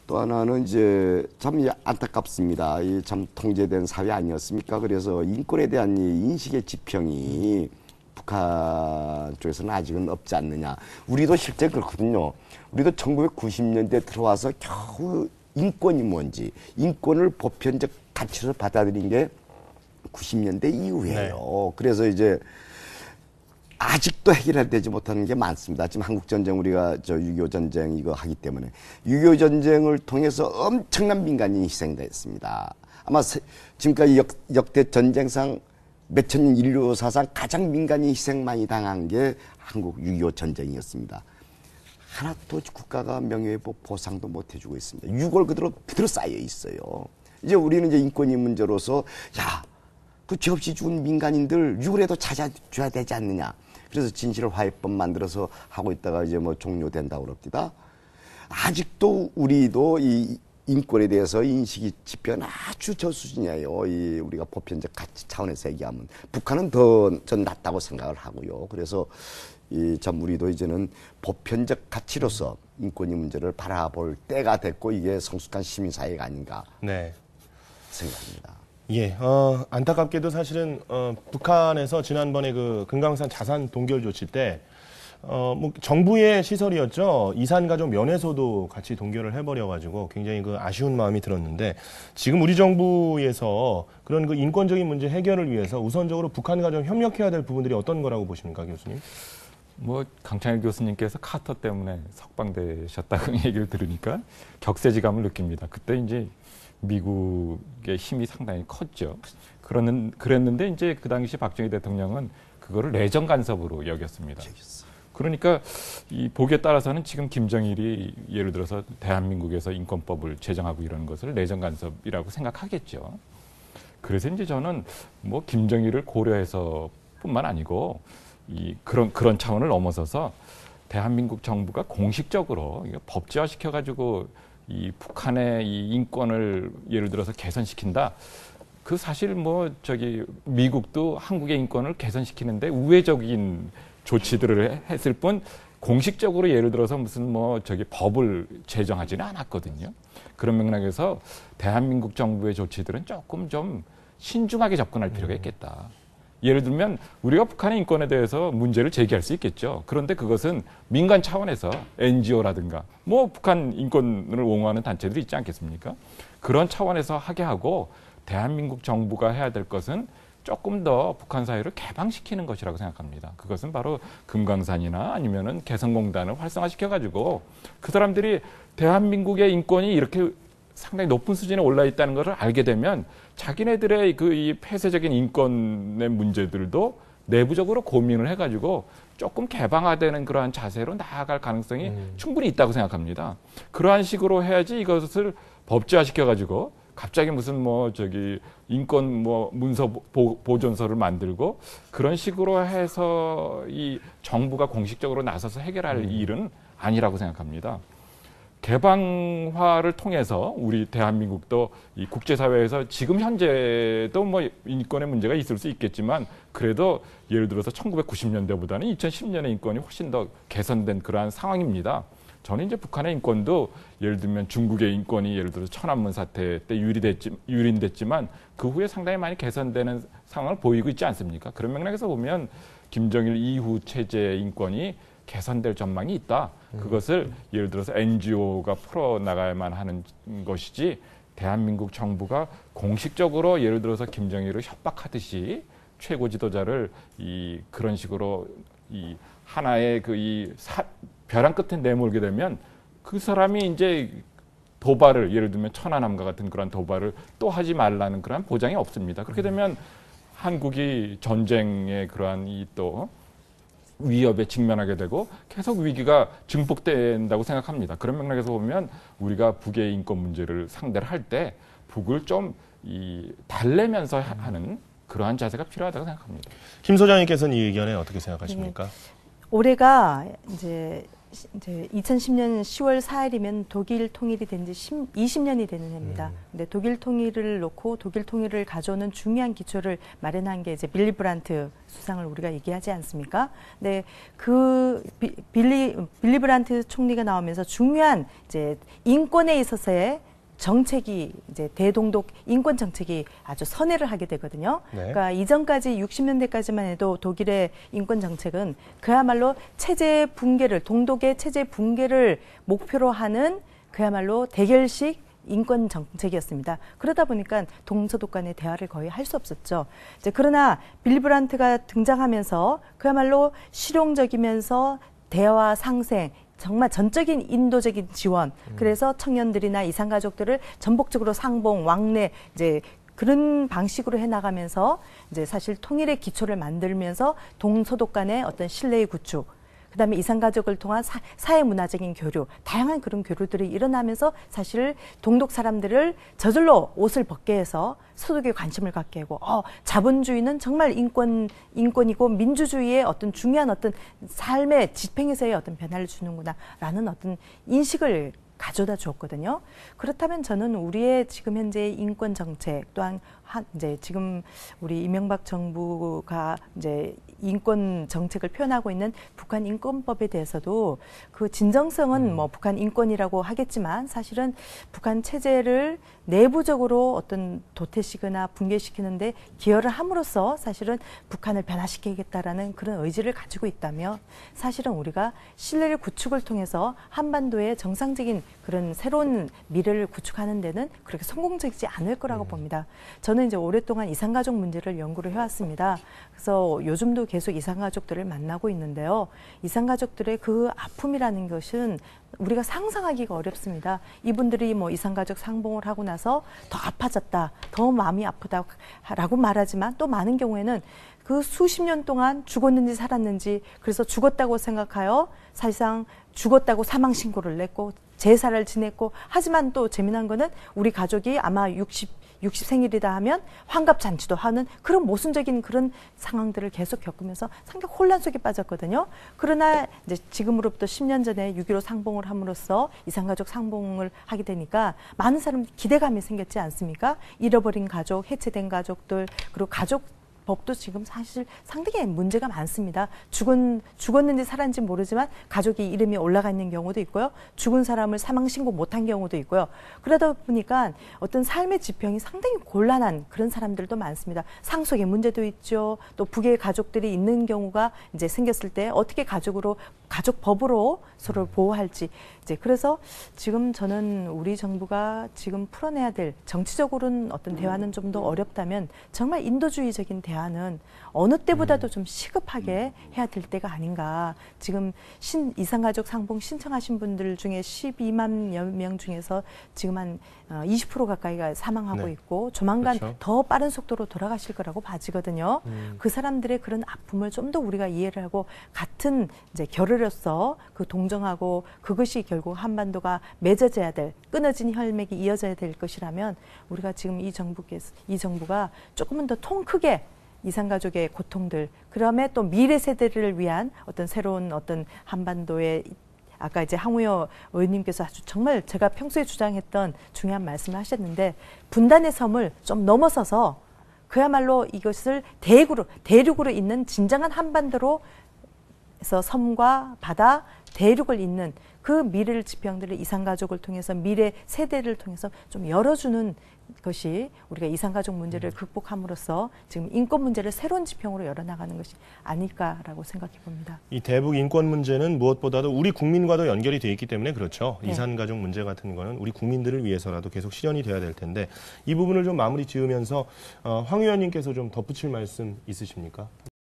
또 하나는 이제 참 안타깝습니다. 이 참 통제된 사회 아니었습니까? 그래서 인권에 대한 이 인식의 지평이 북한 쪽에서는 아직은 없지 않느냐. 우리도 실제 그렇거든요. 우리도 1990년대 들어와서 겨우 인권이 뭔지, 인권을 보편적 가치로 받아들인 게 90년대 이후예요. 네. 그래서 이제 아직도 해결되지 못하는 게 많습니다. 지금 한국전쟁 우리가 6.25 전쟁 이거 하기 때문에 6.25 전쟁을 통해서 엄청난 민간인이 희생됐습니다. 아마 지금까지 역대 전쟁상 몇천 년 인류 사상 가장 민간인 희생 많이 당한 게 한국 6.25 전쟁이었습니다. 하나도 국가가 명예회복 보상도 못 해주고 있습니다. 유골 그대로 쌓여 있어요. 이제 우리는 이제 인권위 문제로서 그 죄 없이 죽은 민간인들 유골에도 찾아줘야 되지 않느냐. 그래서 진실화해법 만들어서 하고 있다가 이제 뭐 종료된다고 그럽니다. 아직도 우리도 이 인권에 대해서 인식이 지표는 아주 저수준이에요. 우리가 보편적 가치 차원에서 얘기하면 북한은 전 낫다고 생각을 하고요. 그래서 참 우리도 이제는 보편적 가치로서 인권의 문제를 바라볼 때가 됐고 이게 성숙한 시민사회가 아닌가 생각합니다. 예, 안타깝게도 사실은 북한에서 지난번에 그 금강산 자산 동결 조치 때 뭐 정부의 시설이었죠. 이산가족 면회소도 같이 동결을 해버려가지고 굉장히 그 아쉬운 마음이 들었는데 지금 우리 정부에서 그런 그 인권적인 문제 해결을 위해서 우선적으로 북한과 좀 협력해야 될 부분들이 어떤 거라고 보십니까, 교수님? 뭐 강창일 교수님께서 카터 때문에 석방되셨다고 얘기를 들으니까 격세지감을 느낍니다. 그때 이제 미국의 힘이 상당히 컸죠. 그랬는데 이제 그 당시 박정희 대통령은 그거를 내정 간섭으로 여겼습니다. 그러니까 이 보기에 따라서는 지금 김정일이 예를 들어서 대한민국에서 인권법을 제정하고 이런 것을 내정 간섭이라고 생각하겠죠. 그래서 이제 저는 뭐 김정일을 고려해서뿐만 아니고 그런 차원을 넘어서서 대한민국 정부가 공식적으로 법제화 시켜가지고 이 북한의 이 인권을 예를 들어서 개선시킨다. 그 사실 뭐 미국도 한국의 인권을 개선시키는데 우회적인 조치들을 했을 뿐 공식적으로 예를 들어서 무슨 법을 제정하지는 않았거든요. 그런 맥락에서 대한민국 정부의 조치들은 조금 좀 신중하게 접근할 필요가 있겠다. 예를 들면 우리가 북한의 인권에 대해서 문제를 제기할 수 있겠죠. 그런데 그것은 민간 차원에서 NGO라든가 북한 인권을 옹호하는 단체들이 있지 않겠습니까? 그런 차원에서 하게 하고 대한민국 정부가 해야 될 것은 조금 더 북한 사회를 개방시키는 것이라고 생각합니다. 그것은 바로 금강산이나 아니면은 개성공단을 활성화시켜가지고 그 사람들이 대한민국의 인권이 이렇게 상당히 높은 수준에 올라 있다는 것을 알게 되면 자기네들의 이 폐쇄적인 인권의 문제들도 내부적으로 고민을 해가지고 조금 개방화되는 그러한 자세로 나아갈 가능성이 충분히 있다고 생각합니다. 그러한 식으로 해야지 이것을 법제화시켜가지고 갑자기 무슨 인권 문서 보존서를 만들고 그런 식으로 해서 이 정부가 공식적으로 나서서 해결할 일은 아니라고 생각합니다. 개방화를 통해서 우리 대한민국도 이 국제사회에서 지금 현재도 인권의 문제가 있을 수 있겠지만 그래도 예를 들어서 1990년대보다는 2010년의 인권이 훨씬 더 개선된 그러한 상황입니다. 저는 이제 북한의 인권도 예를 들면 중국의 인권이 예를 들어서 천안문 사태 때 유린됐지만 그 후에 상당히 많이 개선되는 상황을 보이고 있지 않습니까? 그런 맥락에서 보면 김정일 이후 체제의 인권이 개선될 전망이 있다. 그것을 예를 들어서 NGO가 풀어나가야만 하는 것이지 대한민국 정부가 공식적으로 예를 들어서 김정일을 협박하듯이 최고 지도자를 그런 식으로 하나의 벼랑 끝에 내몰게 되면 그 사람이 이제 도발을 예를 들면 천안함과 같은 그런 도발을 또 하지 말라는 그런 보장이 없습니다. 그렇게 되면 한국이 전쟁의 그러한 또 위협에 직면하게 되고 계속 위기가 증폭된다고 생각합니다. 그런 맥락에서 보면 우리가 북의 인권 문제를 상대를 할 때 북을 좀 달래면서 하는 그러한 자세가 필요하다고 생각합니다. 김 소장님께서는 이 의견에 어떻게 생각하십니까? 올해가 이제 이제 2010년 10월 4일이면 독일 통일이 된 지 20년이 되는 해입니다. 근데 독일 통일을 놓고 독일 통일을 가져오는 중요한 기초를 마련한 게 이제 빌리 브란트 수상을 우리가 얘기하지 않습니까? 근데 그 빌리 브란트 총리가 나오면서 중요한 이제 인권에 있어서의 정책이 이제 대동독 인권 정책이 아주 선회를 하게 되거든요. 네. 그러니까 이전까지 60년대까지만 해도 독일의 인권 정책은 그야말로 체제 붕괴를 동독의 체제 붕괴를 목표로 하는 그야말로 대결식 인권 정책이었습니다. 그러다 보니까 동서독 간의 대화를 거의 할 수 없었죠. 이제 그러나 빌리 브란트가 등장하면서 그야말로 실용적이면서 대화 상생 정말 전적인 인도적인 지원. 그래서 청년들이나 이산가족들을 전폭적으로 상봉, 왕래 이제 그런 방식으로 해나가면서 이제 사실 통일의 기초를 만들면서 동서독 간의 어떤 신뢰의 구축. 그다음에 이산가족을 통한 사회 문화적인 교류, 다양한 그런 교류들이 일어나면서 사실 동독 사람들을 저절로 옷을 벗게 해서 서독에 관심을 갖게 하고, 자본주의는 정말 인권이고 민주주의의 어떤 중요한 어떤 삶의 집행에서의 어떤 변화를 주는구나라는 어떤 인식을 가져다 주었거든요. 그렇다면 저는 우리의 지금 현재 인권 정책 또한 이제 지금 우리 이명박 정부가 이제 인권 정책을 표현하고 있는 북한 인권법에 대해서도 그 진정성은 뭐 북한 인권이라고 하겠지만 사실은 북한 체제를 내부적으로 어떤 도태시거나 붕괴시키는데 기여를 함으로써 사실은 북한을 변화시키겠다라는 그런 의지를 가지고 있다면 사실은 우리가 신뢰를 구축을 통해서 한반도의 정상적인 그런 새로운 미래를 구축하는 데는 그렇게 성공적이지 않을 거라고 봅니다. 저는 이제 오랫동안 이산가족 문제를 연구를 해왔습니다. 그래서 요즘도 계속 이산가족들을 만나고 있는데요. 이산가족들의 그 아픔이라는 것은 우리가 상상하기가 어렵습니다. 이분들이 뭐 이산가족 상봉을 하고 나서 더 아파졌다, 더 마음이 아프다라고 말하지만 또 많은 경우에는 그 수십 년 동안 죽었는지 살았는지 그래서 죽었다고 생각하여 사실상 죽었다고 사망 신고를 냈고 제사를 지냈고 하지만 또 재미난 거는 우리 가족이 아마 60 생일이다 하면 환갑 잔치도 하는 그런 모순적인 그런 상황들을 계속 겪으면서 상당히 혼란 속에 빠졌거든요. 그러나 이제 지금으로부터 10년 전에 6.15 상봉을 함으로써 이산가족 상봉을 하게 되니까 많은 사람들이 기대감이 생겼지 않습니까? 잃어버린 가족, 해체된 가족들, 그리고 가족 법도 지금 사실 상당히 문제가 많습니다. 죽었는지 살았는지 모르지만 가족이 이름이 올라가 있는 경우도 있고요. 죽은 사람을 사망 신고 못한 경우도 있고요. 그러다 보니까 어떤 삶의 지평이 상당히 곤란한 그런 사람들도 많습니다. 상속의 문제도 있죠. 또 부계 가족들이 있는 경우가 이제 생겼을 때 어떻게 가족법으로 서로를 보호할지 이제 그래서 지금 저는 우리 정부가 지금 풀어내야 될 정치적으로는 어떤 대화는 좀 더 어렵다면 정말 인도주의적인 대화는 어느 때보다도 좀 시급하게 해야 될 때가 아닌가. 지금 이산가족 상봉 신청하신 분들 중에 12만 명 중에서 지금 한 20% 가까이가 사망하고 있고 조만간 그렇죠. 더 빠른 속도로 돌아가실 거라고 봐지거든요. 그 사람들의 그런 아픔을 좀 더 우리가 이해를 하고 같은 이제 결의로서 그 동정하고 그것이 결국 한반도가 맺어져야 될 끊어진 혈맥이 이어져야 될 것이라면 우리가 지금 이 정부가 조금은 더 통 크게 이산가족의 고통들, 그다음에 또 미래 세대를 위한 어떤 새로운 어떤 한반도의 아까 이제 항우여 의원님께서 아주 정말 제가 평소에 주장했던 중요한 말씀을 하셨는데 분단의 섬을 좀 넘어서서 그야말로 이것을 대륙으로 있는 진정한 한반도로 해서 섬과 바다, 대륙을 잇는 그 미래를 지평들을 이산가족을 통해서 미래 세대를 통해서 좀 열어주는 것이 우리가 이산가족 문제를 극복함으로써 지금 인권 문제를 새로운 지평으로 열어나가는 것이 아닐까라고 생각해 봅니다. 이 대북 인권 문제는 무엇보다도 우리 국민과도 연결이 돼 있기 때문에 그렇죠. 네. 이산가족 문제 같은 거는 우리 국민들을 위해서라도 계속 실현이 돼야 될 텐데 이 부분을 좀 마무리 지으면서 황 의원님께서 좀 덧붙일 말씀 있으십니까?